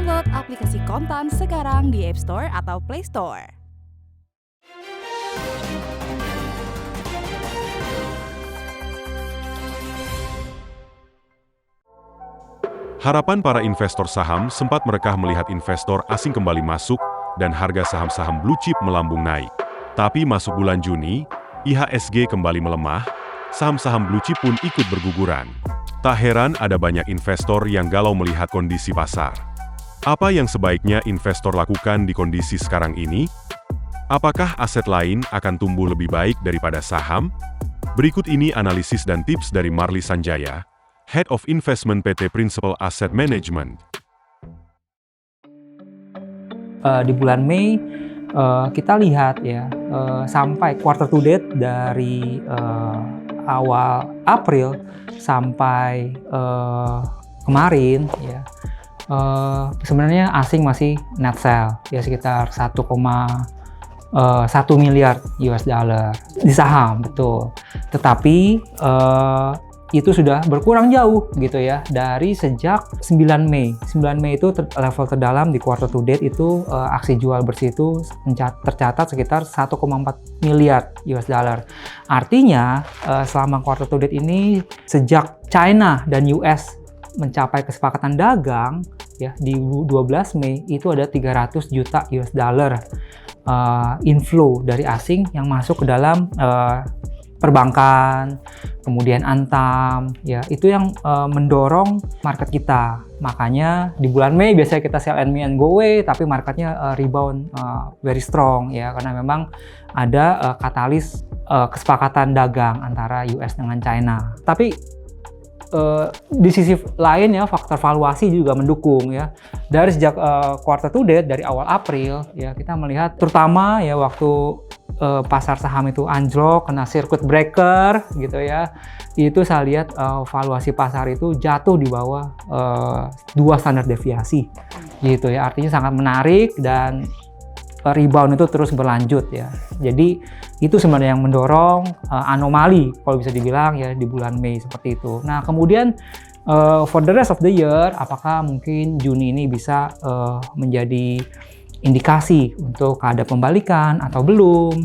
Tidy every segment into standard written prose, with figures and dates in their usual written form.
Download aplikasi Kontan sekarang di App Store atau Play Store. Harapan para investor saham sempat merekah melihat investor asing kembali masuk dan harga saham-saham blue chip melambung naik. Tapi masuk bulan Juni, IHSG kembali melemah, saham-saham blue chip pun ikut berguguran. Tak heran ada banyak investor yang galau melihat kondisi pasar. Apa yang sebaiknya investor lakukan di kondisi sekarang ini? Apakah aset lain akan tumbuh lebih baik daripada saham? Berikut ini analisis dan tips dari Marli Sanjaya, Head of Investment PT Principal Asset Management. Di bulan Mei kita lihat ya sampai quarter to date dari awal April sampai kemarin ya sebenarnya asing masih net sell ya sekitar 1,1 miliar US dollar di saham, betul. Tetapi itu sudah berkurang jauh gitu ya dari sejak 9 Mei. 9 Mei itu level terdalam di quarter to date itu aksi jual bersih itu tercatat sekitar 1,4 miliar US dollar. Artinya selama quarter to date ini sejak China dan US mencapai kesepakatan dagang ya di 12 Mei itu ada 300 juta US dollar inflow dari asing yang masuk ke dalam perbankan, kemudian Antam, ya itu yang mendorong market kita. Makanya di bulan Mei biasanya kita sell and me and go away, tapi marketnya rebound very strong ya karena memang ada katalis kesepakatan dagang antara US dengan China. Tapi di sisi lain ya faktor valuasi juga mendukung ya. Dari sejak quarter to date dari awal April ya kita melihat terutama ya waktu pasar saham itu anjlok kena circuit breaker gitu ya. Itu saya lihat valuasi pasar itu jatuh di bawah 2 standar deviasi gitu ya. Artinya sangat menarik dan rebound itu terus berlanjut ya. Jadi itu sebenarnya yang mendorong anomali kalau bisa dibilang ya di bulan Mei seperti itu. Nah kemudian for the rest of the year apakah mungkin Juni ini bisa menjadi indikasi untuk ada pembalikan atau belum?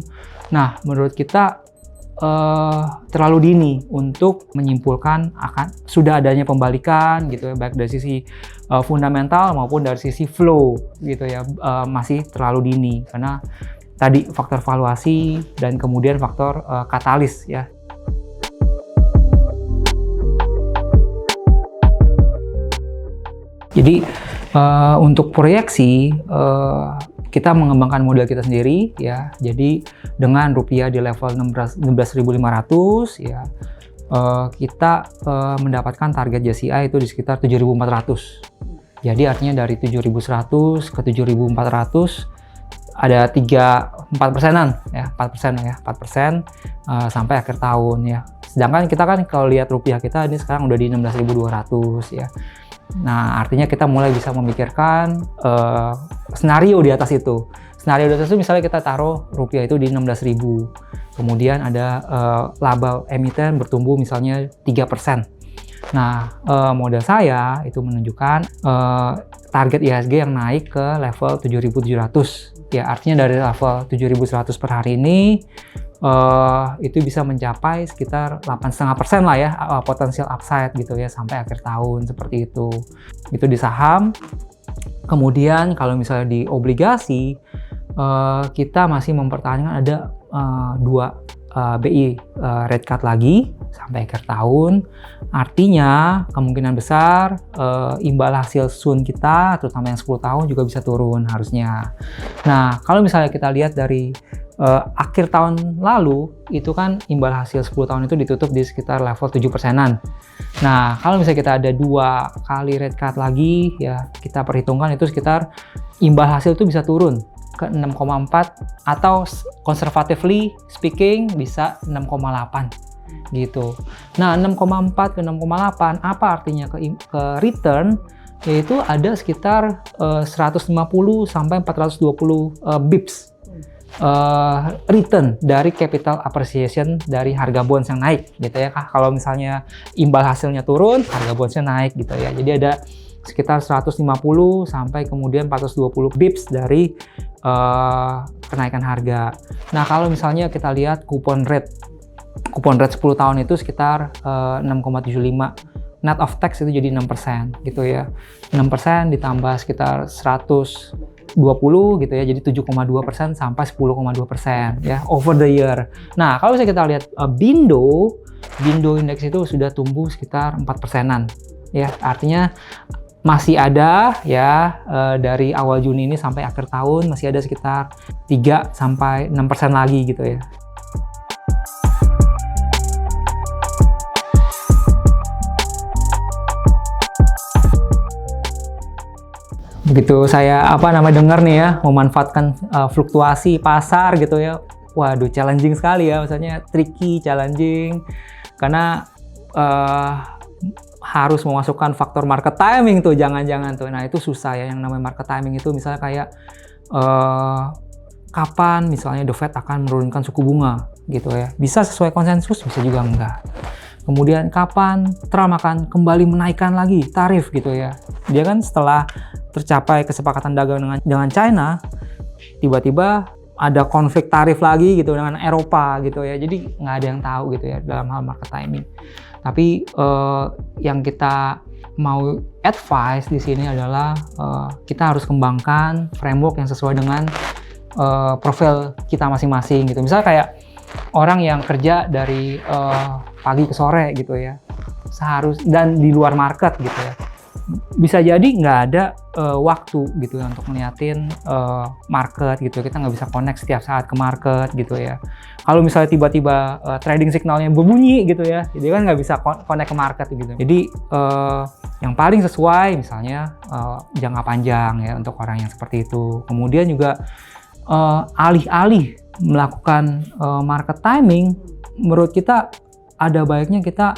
Nah menurut kita terlalu dini untuk menyimpulkan akan sudah adanya pembalikan gitu ya baik dari sisi fundamental maupun dari sisi flow gitu ya masih terlalu dini karena tadi faktor valuasi dan kemudian faktor katalis ya. Jadi untuk proyeksi kita mengembangkan model kita sendiri ya. Jadi dengan rupiah di level 16.500 ya kita mendapatkan target JCI itu di sekitar 7.400. Jadi artinya dari 7.100 ke 7.400 ada 4 persenan ya, 4% sampai akhir tahun ya. Sedangkan kita kan kalau lihat rupiah kita ini sekarang udah di 16.200 ya. Nah, artinya kita mulai bisa memikirkan skenario di atas itu. Skenario di atas itu misalnya kita taruh rupiah itu di 16.000. Kemudian ada laba emiten bertumbuh misalnya 3%. Nah, model saya itu menunjukkan target IHSG yang naik ke level 7.700. Ya, artinya dari level 7.100 per hari ini itu bisa mencapai sekitar 8,5% lah ya potensial upside gitu ya sampai akhir tahun seperti itu. Itu di saham. Kemudian kalau misalnya di obligasi kita masih mempertahankan ada 2 BI rate cut lagi sampai akhir tahun. Artinya kemungkinan besar imbal hasil sun kita terutama yang 10 tahun juga bisa turun harusnya. Nah, kalau misalnya kita lihat dari akhir tahun lalu itu kan imbal hasil 10 tahun itu ditutup di sekitar level 7%-an. Nah, kalau misalnya kita ada 2 kali rate cut lagi ya kita perhitungkan itu sekitar imbal hasil itu bisa turun ke 6,4 atau conservatively speaking bisa 6,8 gitu. Nah, 6,4 ke 6,8 apa artinya ke return? Yaitu ada sekitar 150 sampai 420 bips return dari capital appreciation dari harga bonds yang naik gitu ya. Kalau misalnya imbal hasilnya turun, harga bondsnya naik gitu ya. Jadi ada sekitar 150 sampai kemudian 420 bips dari kenaikan harga. Nah, kalau misalnya kita lihat kupon rate 10 tahun itu sekitar 6,75. Net of tax itu jadi 6% gitu ya. 6% ditambah sekitar 120 gitu ya, jadi 7,2% sampai 10,2% ya over the year. Nah, kalau misalnya kita lihat Bindo indeks itu sudah tumbuh sekitar 4%-an ya. Artinya masih ada ya, dari awal Juni ini sampai akhir tahun masih ada sekitar 3 sampai 6% lagi gitu ya. Begitu saya dengar nih ya, memanfaatkan fluktuasi pasar gitu ya. Waduh, challenging sekali ya, misalnya tricky, challenging karena harus memasukkan faktor market timing tuh, jangan-jangan tuh. Nah, itu susah ya, yang namanya market timing itu misalnya kayak kapan misalnya The Fed akan menurunkan suku bunga gitu ya. Bisa sesuai konsensus, bisa juga enggak. Kemudian kapan Trump akan kembali menaikkan lagi tarif gitu ya. Dia kan setelah tercapai kesepakatan dagang dengan China, tiba-tiba ada konflik tarif lagi gitu dengan Eropa gitu ya. Jadi nggak ada yang tahu gitu ya dalam hal market timing. Tapi yang kita mau advice di sini adalah kita harus kembangkan framework yang sesuai dengan profil kita masing-masing gitu. Misalnya kayak orang yang kerja dari pagi ke sore gitu ya, dan di luar market gitu ya, bisa jadi nggak ada waktu gitu ya untuk ngeliatin market gitu. Kita nggak bisa connect setiap saat ke market gitu ya. Kalau misalnya tiba-tiba trading signalnya berbunyi gitu ya, jadi kan nggak bisa connect ke market gitu. Jadi yang paling sesuai misalnya jangka panjang ya untuk orang yang seperti itu. Kemudian juga alih-alih melakukan market timing, menurut kita ada baiknya kita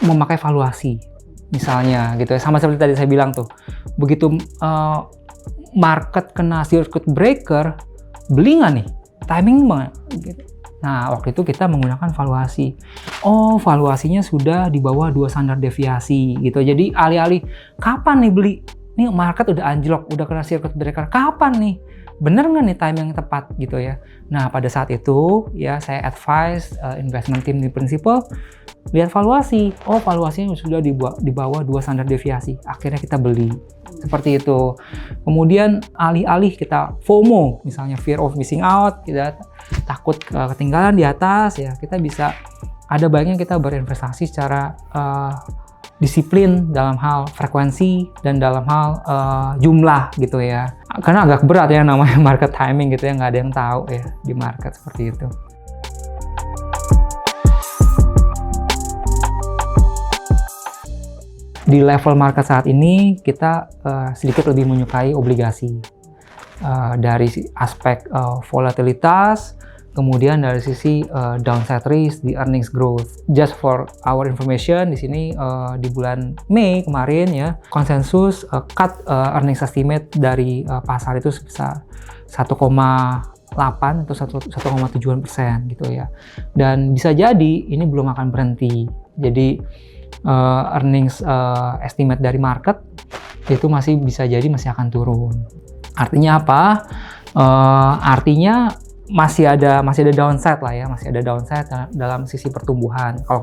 memakai valuasi misalnya gitu ya. Sama seperti tadi saya bilang tuh, begitu market kena circuit breaker, beli nggak nih? Timing banget gitu. Nah, waktu itu kita menggunakan valuasi. Oh, valuasinya sudah di bawah 2 standar deviasi gitu. Jadi alih-alih kapan nih beli? Nih market udah anjlok, udah kena circuit breaker. Kapan nih? Bener nggak nih timing yang tepat gitu ya. Nah, pada saat itu ya saya advise investment team di Principal lihat valuasi. Oh, valuasinya sudah di bawah 2 standar deviasi. Akhirnya kita beli. Seperti itu. Kemudian alih-alih kita FOMO, misalnya fear of missing out, kita takut ketinggalan di atas ya, kita bisa ada baiknya kita berinvestasi secara disiplin dalam hal frekuensi dan dalam hal jumlah gitu ya. Karena agak berat ya namanya market timing gitu ya, nggak ada yang tahu ya di market seperti itu. Di level market saat ini kita sedikit lebih menyukai obligasi dari aspek volatilitas, kemudian dari sisi downside risk di earnings growth. Just for our information, di sini di bulan Mei kemarin ya, konsensus cut earnings estimate dari pasar itu sebesar 1,8 atau 1,7% gitu ya. Dan bisa jadi ini belum akan berhenti. Jadi earnings estimate dari market itu masih akan turun. Artinya apa? Artinya masih ada downside lah ya, masih ada downside dalam sisi pertumbuhan. Kalau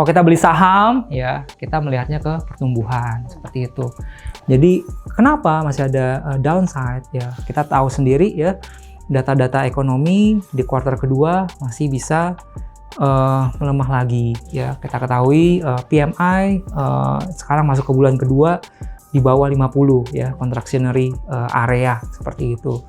kita beli saham ya, kita melihatnya ke pertumbuhan seperti itu. Jadi kenapa masih ada downside ya? Kita tahu sendiri ya, data-data ekonomi di kuartal kedua masih bisa melemah lagi ya. Kita ketahui PMI sekarang masuk ke bulan kedua di bawah 50 ya, contractionary area seperti itu.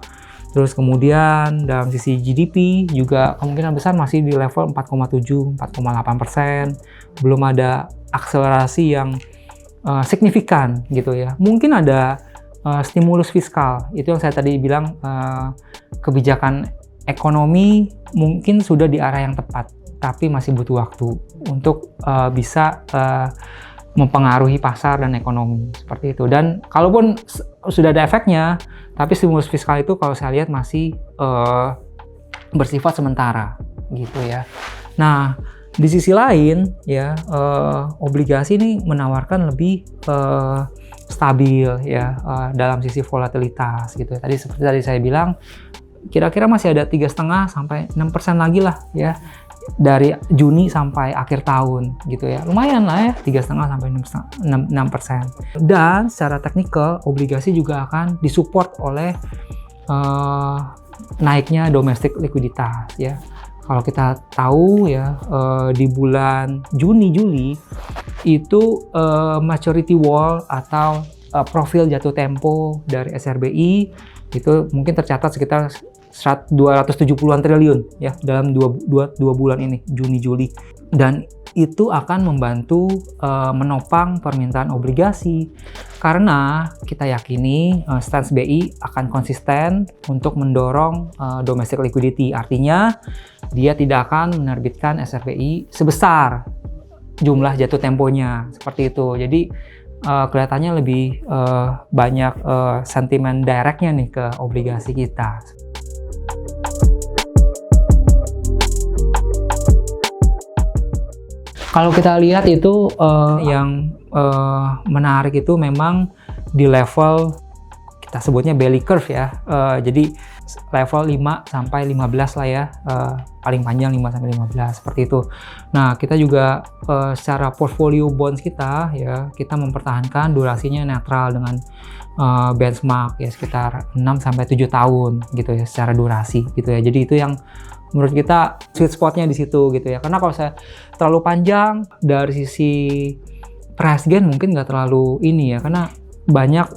Terus kemudian dalam sisi GDP juga kemungkinan besar masih di level 4,7-4,8%. Belum ada akselerasi yang signifikan gitu ya. Mungkin ada stimulus fiskal, itu yang saya tadi bilang, kebijakan ekonomi mungkin sudah di arah yang tepat, tapi masih butuh waktu untuk bisa mempengaruhi pasar dan ekonomi seperti itu. Dan kalaupun sudah ada efeknya, tapi stimulus fiskal itu kalau saya lihat masih bersifat sementara gitu ya. Nah, Di sisi lain ya, obligasi ini menawarkan lebih stabil ya, dalam sisi volatilitas gitu ya. Seperti tadi saya bilang, kira-kira masih ada 3,5 sampai 6% lagi lah ya, dari Juni sampai akhir tahun gitu ya. Lumayan lah ya, 3,5 sampai 6%. Dan secara teknikal, obligasi juga akan disupport oleh naiknya domestic likuiditas ya. Kalau kita tahu ya, di bulan Juni-Juli itu maturity wall atau profil jatuh tempo dari SRBI itu mungkin tercatat sekitar 270-an triliun ya dalam dua bulan ini, Juni-Juli. Dan itu akan membantu menopang permintaan obligasi, karena kita yakini stance BI akan konsisten untuk mendorong domestic liquidity. Artinya dia tidak akan menerbitkan SRBI sebesar jumlah jatuh temponya, seperti itu. Jadi kelihatannya lebih banyak sentimen directnya nih ke obligasi kita. Kalau kita lihat itu yang menarik itu memang di level kita sebutnya belly curve ya. Jadi level 5 sampai 15 lah ya. Paling panjang 5 sampai 15 seperti itu. Nah, kita juga secara portfolio bonds kita ya, kita mempertahankan durasinya netral dengan benchmark ya sekitar 6 sampai 7 tahun gitu ya secara durasi gitu ya. Jadi itu yang menurut kita sweet spotnya di situ gitu ya. Karena kalau saya terlalu panjang dari sisi price gain mungkin nggak terlalu ini ya, karena banyak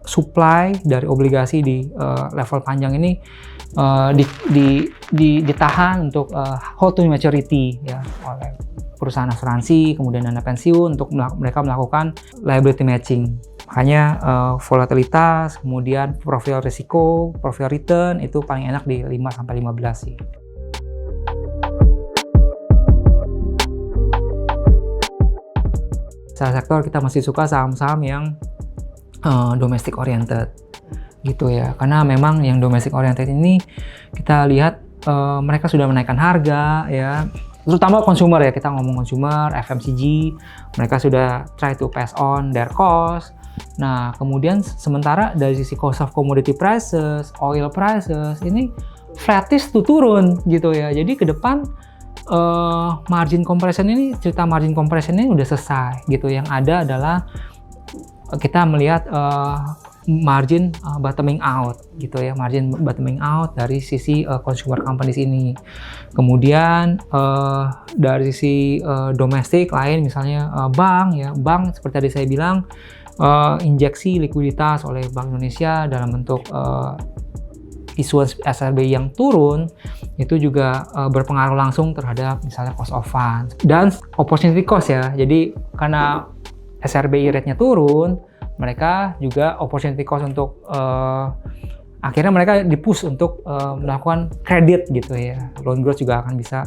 supply dari obligasi di level panjang ini ditahan untuk hold to maturity ya oleh perusahaan asuransi, kemudian dana pensiun untuk mereka melakukan liability matching. Makanya volatilitas, kemudian profil risiko, profil return itu paling enak di 5 sampai 15 sih. Secara sektor kita masih suka saham-saham yang domestic oriented gitu ya. Karena memang yang domestic oriented ini kita lihat mereka sudah menaikkan harga ya. Terutama consumer ya, kita ngomong consumer, FMCG, mereka sudah try to pass on their cost. Nah, kemudian sementara dari sisi cost of commodity prices, oil prices, ini flattish tuh turun gitu ya. Jadi ke depan margin compression ini, cerita margin compression ini udah selesai gitu. Yang ada adalah kita melihat margin bottoming out gitu ya, margin bottoming out dari sisi consumer companies ini. Kemudian dari sisi domestik lain misalnya bank ya, bank seperti tadi saya bilang injeksi likuiditas oleh Bank Indonesia dalam bentuk issuance SRBI yang turun itu juga berpengaruh langsung terhadap misalnya cost of funds dan opportunity cost ya. Jadi karena SRBI rate-nya turun, mereka juga opportunity cost untuk akhirnya mereka di-push untuk melakukan kredit gitu ya. Loan growth juga akan bisa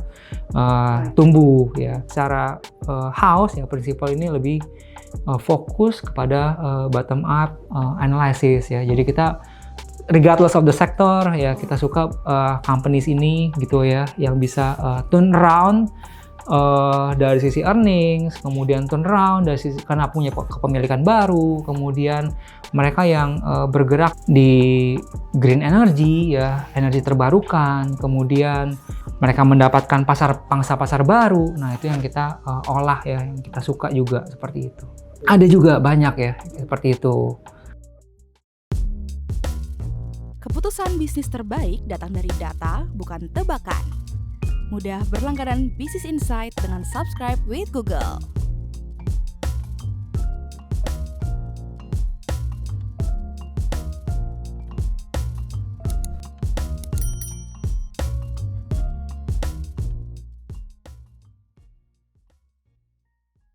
tumbuh ya. Secara house ya, prinsipal ini lebih fokus kepada bottom up analysis ya. Jadi kita regardless of the sector ya, kita suka companies ini gitu ya yang bisa turn around dari sisi earnings, kemudian turnaround dari sisi karena punya kepemilikan baru, kemudian mereka yang bergerak di green energy ya, energi terbarukan, kemudian mereka mendapatkan pangsa pasar baru. Nah, itu yang kita olah ya, yang kita suka juga seperti itu. Ada juga banyak ya seperti itu. Keputusan bisnis terbaik datang dari data, bukan tebakan. Mudah berlangganan Business Insight dengan subscribe with Google.